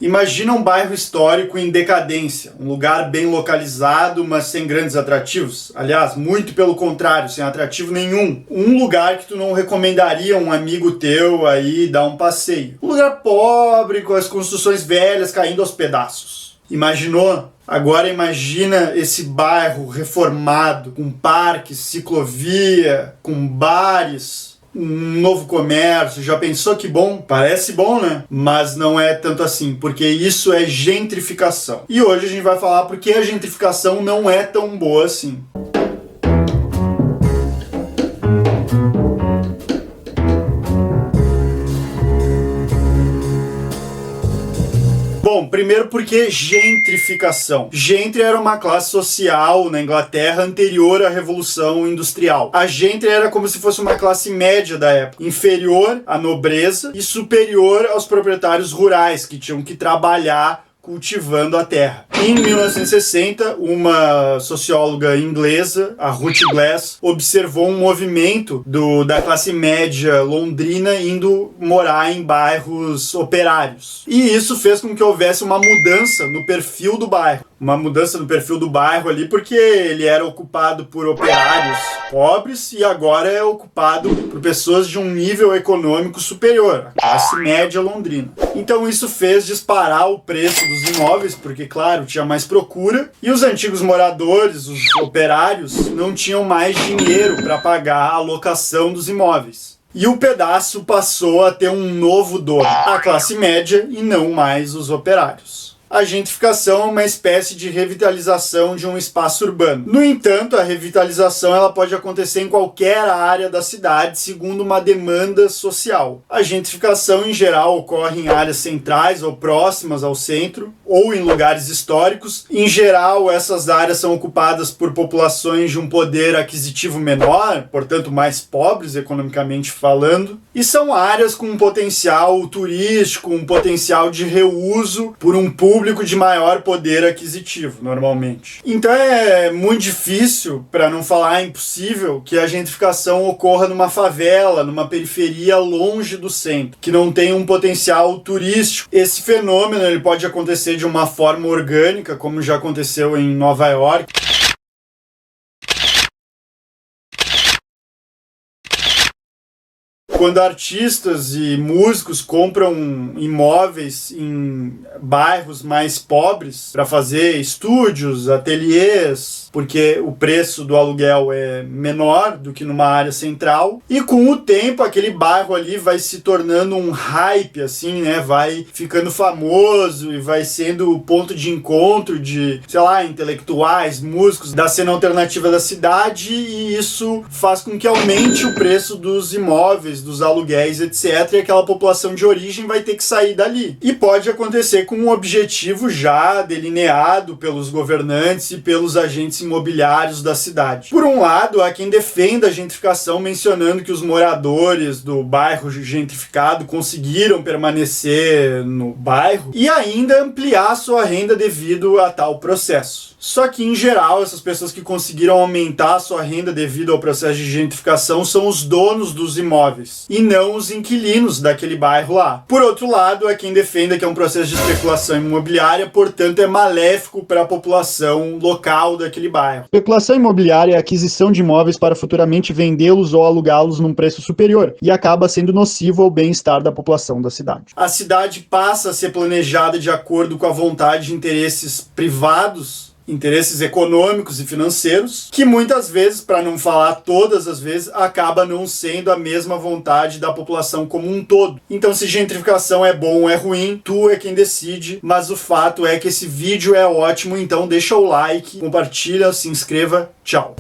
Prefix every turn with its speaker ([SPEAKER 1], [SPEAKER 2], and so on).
[SPEAKER 1] Imagina um bairro histórico em decadência, um lugar bem localizado, mas sem grandes atrativos. Aliás, muito pelo contrário, sem atrativo nenhum. Um lugar que tu não recomendaria um amigo teu aí dar um passeio. Um lugar pobre, com as construções velhas caindo aos pedaços. Imaginou? Agora imagina esse bairro reformado, com parques, ciclovia, com bares, um novo comércio. Já pensou que bom? Parece bom, né? Mas não é tanto assim, porque isso é gentrificação. E hoje a gente vai falar porque a gentrificação não é tão boa assim. Bom, primeiro porque gentrificação. Gentry era uma classe social na Inglaterra anterior à Revolução Industrial. A gentry era como se fosse uma classe média da época, inferior à nobreza e superior aos proprietários rurais, que tinham que trabalhar cultivando a terra. Em 1960, uma socióloga inglesa, a Ruth Glass, observou um movimento da classe média londrina indo morar em bairros operários. E isso fez com que houvesse uma mudança no perfil do bairro. Uma mudança no perfil do bairro ali, porque ele era ocupado por operários pobres e agora é ocupado por pessoas de um nível econômico superior, a classe média londrina. Então isso fez disparar o preço dos imóveis, porque, claro, tinha mais procura, e os antigos moradores, os operários, não tinham mais dinheiro para pagar a locação dos imóveis. E o pedaço passou a ter um novo dono, a classe média e não mais os operários. A gentrificação é uma espécie de revitalização de um espaço urbano. No entanto, a revitalização ela pode acontecer em qualquer área da cidade, segundo uma demanda social. A gentrificação, em geral, ocorre em áreas centrais ou próximas ao centro, ou em lugares históricos. Em geral, essas áreas são ocupadas por populações de um poder aquisitivo menor, portanto mais pobres economicamente falando, e são áreas com um potencial turístico, um potencial de reuso por um público de maior poder aquisitivo, normalmente. Então é muito difícil, para não falar impossível, que a gentrificação ocorra numa favela, numa periferia longe do centro, que não tem um potencial turístico. Esse fenômeno ele pode acontecer de uma forma orgânica, como já aconteceu em Nova York. Quando artistas e músicos compram imóveis em bairros mais pobres para fazer estúdios, ateliês, porque o preço do aluguel é menor do que numa área central, e com o tempo aquele bairro ali vai se tornando um hype, assim, né? Vai ficando famoso e vai sendo o ponto de encontro de, sei lá, intelectuais, músicos da cena alternativa da cidade, e isso faz com que aumente o preço dos imóveis, dos aluguéis, etc. E aquela população de origem vai ter que sair dali. E pode acontecer com um objetivo já delineado pelos governantes e pelos agentes imobiliários da cidade. Por um lado, há quem defenda a gentrificação mencionando que os moradores do bairro gentrificado conseguiram permanecer no bairro e ainda ampliar sua renda devido a tal processo. Só que, em geral, essas pessoas que conseguiram aumentar a sua renda devido ao processo de gentrificação são os donos dos imóveis, e não os inquilinos daquele bairro lá. Por outro lado, há quem defenda que é um processo de especulação imobiliária, portanto é maléfico para a população local daquele bairro.
[SPEAKER 2] Especulação imobiliária é a aquisição de imóveis para futuramente vendê-los ou alugá-los num preço superior, e acaba sendo nocivo ao bem-estar da população da cidade.
[SPEAKER 1] A cidade passa a ser planejada de acordo com a vontade de interesses privados, interesses econômicos e financeiros, que muitas vezes, para não falar todas as vezes, acaba não sendo a mesma vontade da população como um todo. Então, se gentrificação é bom ou é ruim, tu é quem decide, mas o fato é que esse vídeo é ótimo, então deixa o like, compartilha, se inscreva, tchau!